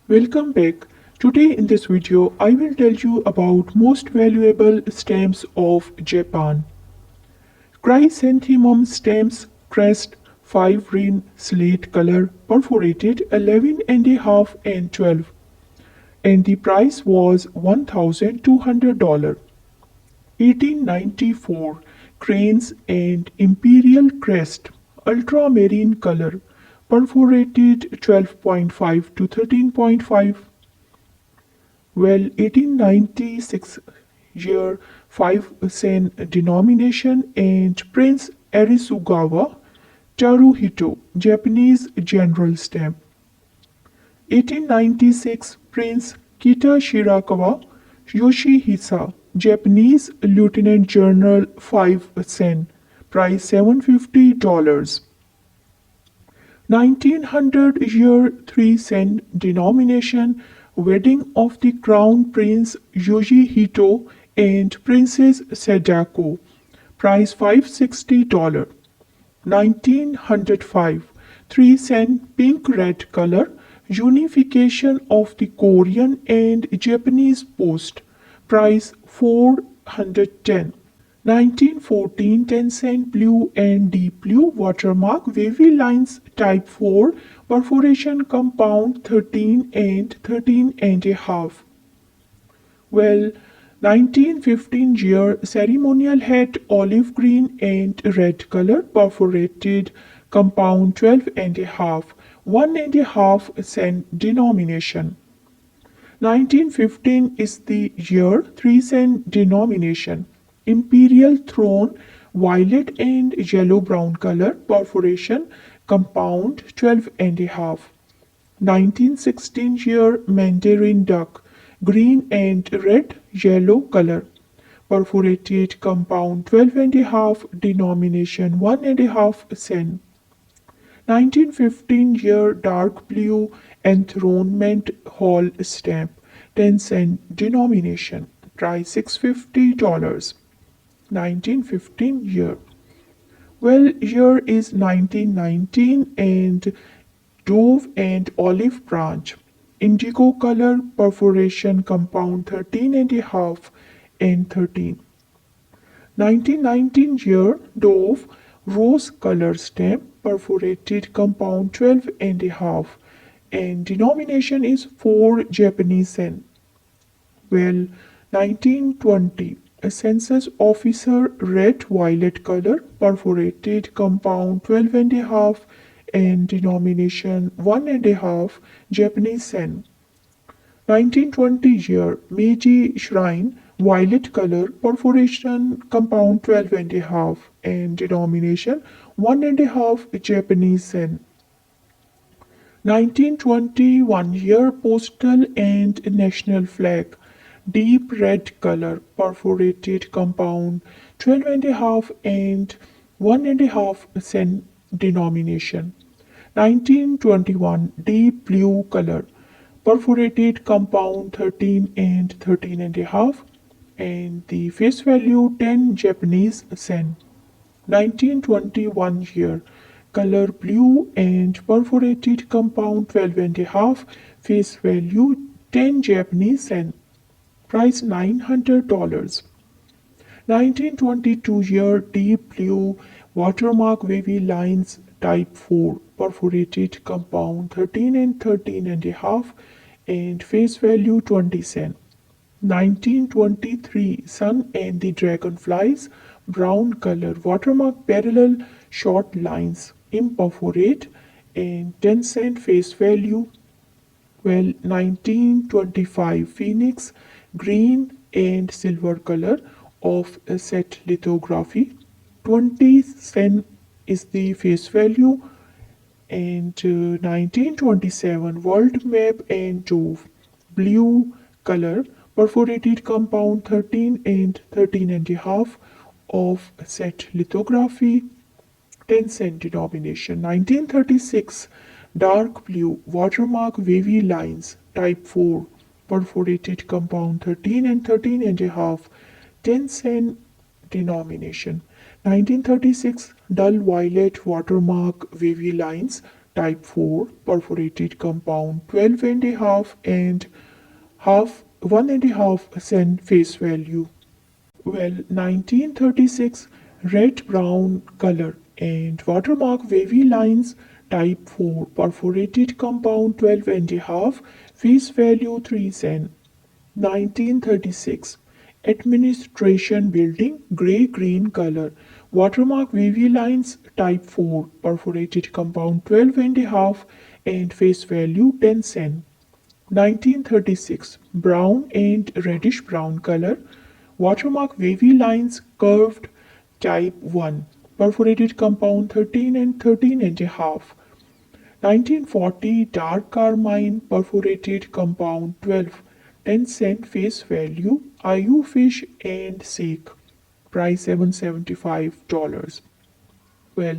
Welcome back. Today in this video I will tell you about most valuable stamps of Japan. Chrysanthemum stamps crest 5 ring slate color perforated 11 and a half and 12 and the price was $1,200. 1894 cranes and Imperial crest ultramarine color perforated 12.5 to 13.5. Well, 1896 year 5 sen denomination and Prince Arisugawa Taruhito Japanese general stamp. 1896 Prince Kita Shirakawa Yoshihisa Japanese Lieutenant General 5 sen price $750. 1900 year 3 sen denomination wedding of the Crown Prince Yoshihito and Princess Sadako price $560. 1905 3 cent pink red color unification of the Korean and Japanese post price 410. 1914 10-cent blue and deep blue watermark wavy lines type 4 perforation compound 13 and 13 and a half. Well, 1915 year ceremonial hat olive green and red color perforated compound 12 and a half, 1.5 cent denomination. 1915 is the year 3 cent denomination. Imperial throne violet and yellow brown color perforation compound 12 and a half. 1916 year Mandarin duck green and red yellow color perforated compound 12 and a half denomination 1.5 cent. 1915 year dark blue enthronement hall stamp 10 cent denomination price $650. 1915 year. Well, year is 1919 and dove and olive branch. Indigo color perforation compound 13 and a half and 13. 1919 year dove rose color stamp perforated compound 12 and a half and denomination is 4 Japanese yen. Well, 1920 a census officer red violet color perforated compound 12 and a half and denomination 1.5 Japanese yen. 1920 year Meiji shrine violet color perforation compound 12 and a half and denomination 1.5 Japanese yen. 1921 year postal and national flag deep red color perforated compound 12 and a half and 1.5 cent denomination. 1921 deep blue color perforated compound 13 and 13 and a half and the face value 10 Japanese yen. 1921 year color blue and perforated compound 12 and a half face value 10 Japanese yen price $900. 1922 year deep blue watermark wavy lines type 4 perforated compound 13 and 13 and a half and face value 20 cent. 1923 sun and the dragonflies brown color watermark parallel short lines imperforate and 10 cent face value. Well, 1925 phoenix green and silver color of a set lithography 20 cent is the face value and 1927 world map and dove blue color perforated compound 13 and 13 and a half of set lithography 10 cent denomination. 1936 dark blue watermark wavy lines type 4 perforated compound 13 and 13 and a half 10 cent denomination. 1936 dull violet watermark wavy lines type 4, perforated compound 12 and a half and half 1.5 cent face value. Well, 1936 red brown color and watermark wavy lines type 4, perforated compound 12 and a half, face value 3 cent. 1936 administration building gray green color, watermark wavy lines type 4, perforated compound 12 and a half and face value 10 cent. 1936 brown and reddish brown color, watermark wavy lines curved type 1, perforated compound 13 and 13 and a half. 1940 dark carmine, perforated compound 12, 10 cent face value, IU fish and sake, price $775. Well,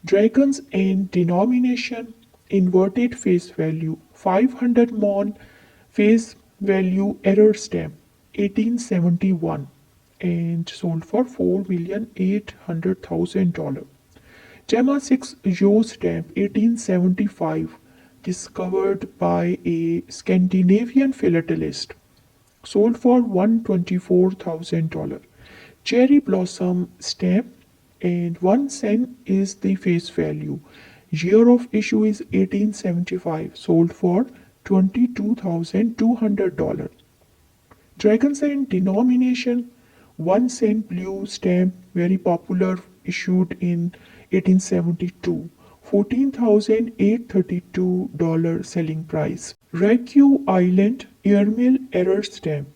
dragons and denomination, inverted face value 500 mon, face value error stamp 1871 and sold for $4,800,000. Gemma 6 Yo stamp 1875, discovered by a Scandinavian philatelist, sold for $124,000. Cherry blossom stamp and 1 cent is the face value. Year of issue is 1875, sold for $22,200. Dragons and denomination 1 cent blue stamp, very popular, issued in 1872, $14,832 selling price. Ryukyu Island airmail error stamp,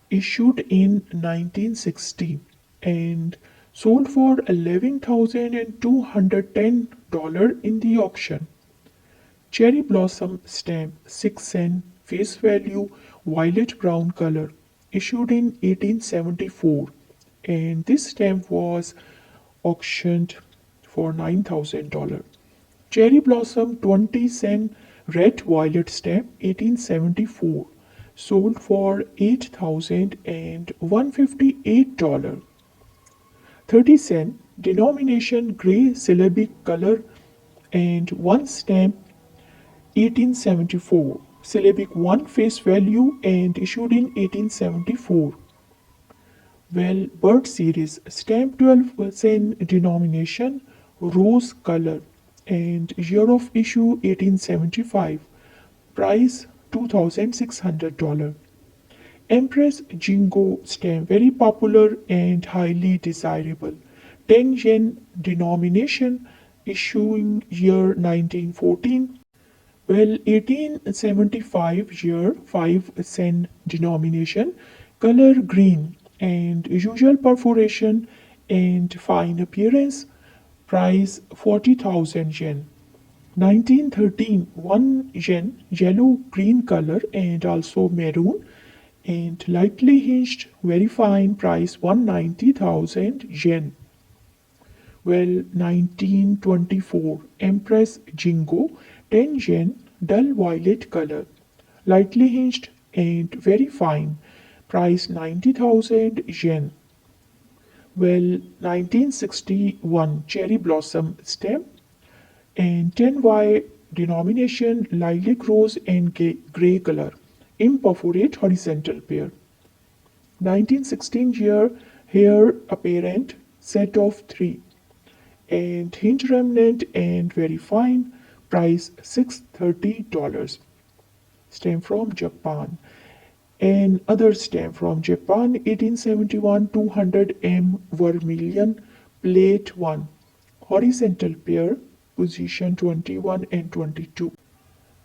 issued in 1960 and sold for $11,210 in the auction. Cherry blossom stamp 6 cent, face value violet brown color, issued in 1874 and this stamp was auctioned for $9,000. Cherry blossom 20 cent red violet stamp 1874, sold for $8,158. 30 cent denomination gray syllabic color and 1 stamp 1874, syllabic 1 face value and issued in 1874. Well, bird series stamp 12 cent denomination rose color and year of issue 1875, price $2,600. Empress Jingo stamp, very popular and highly desirable, 10 yen denomination, issuing year 1914. Well, 1875 year 5 cent denomination, color green and usual perforation and fine appearance, price 40,000 yen. 1913 1 yen, yellow green color and also maroon and lightly hinged, very fine, price 190,000 yen. Well, 1924 Empress Jingo 10 yen, dull violet color, lightly hinged and very fine, price 90,000 yen. Well, 1961 Cherry Blossom stamp and 10Y denomination lilac rose and gray color, imperforate horizontal pair. 1916 year hair apparent, set of 3 and hinge remnant and very fine, price $630. Stamp from Japan. And other stamp from Japan 1871 200M vermilion plate 1, horizontal pair, position 21 and 22.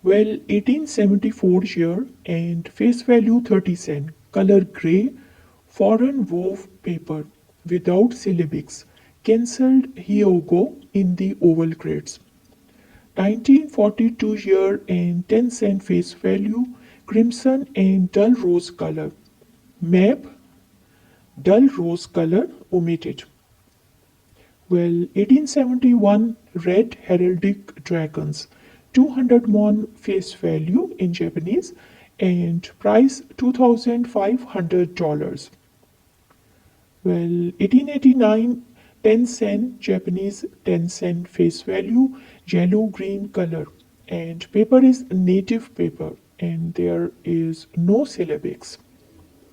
Well, 1874 year and face value 30 cent, color gray, foreign wove paper without syllabics, cancelled Hyogo in the oval grades. 1942 year and 10 cent face value, crimson and dull rose color. Map, dull rose color omitted. Well, 1871 red heraldic dragons, 200 mon face value in Japanese and price $2,500. Well, 1889 10 cent Japanese 10 cent face value, yellow green color, and paper is native paper, and there is no syllabics.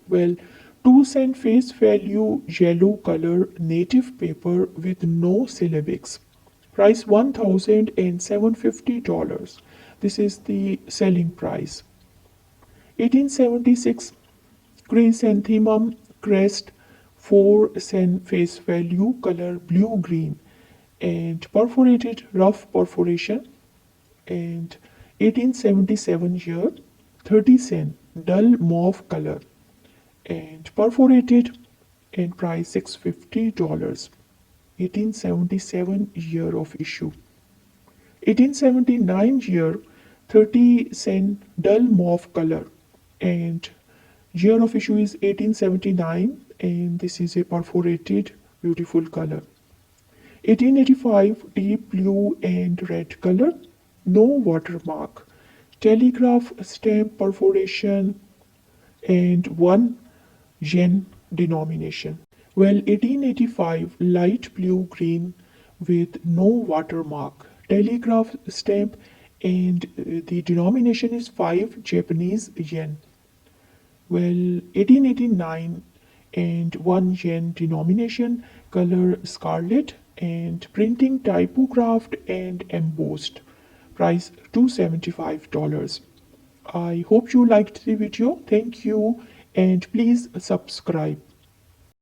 Well, 2 cent face value yellow color native paper with no syllabics. Price $1,750. This is the selling price. 1876 chrysanthemum crest, 4 cent face value, color blue green, and perforated rough perforation. And 1877 year, 30 cent dull mauve color, and perforated, and price $650. 1877 year of issue. 1879 year, 30 cent dull mauve color, and year of issue is 1879, and this is a perforated beautiful color. 1885 deep blue and red color, no watermark, telegraph stamp perforation, and 1 yen denomination. Well, 1885 light blue green with no watermark, telegraph stamp, and the denomination is 5 Japanese yen. Well, 1889 and 1 yen denomination, color scarlet, and printing typographed and embossed. Price $275. I hope you liked the video. Thank you, and please subscribe.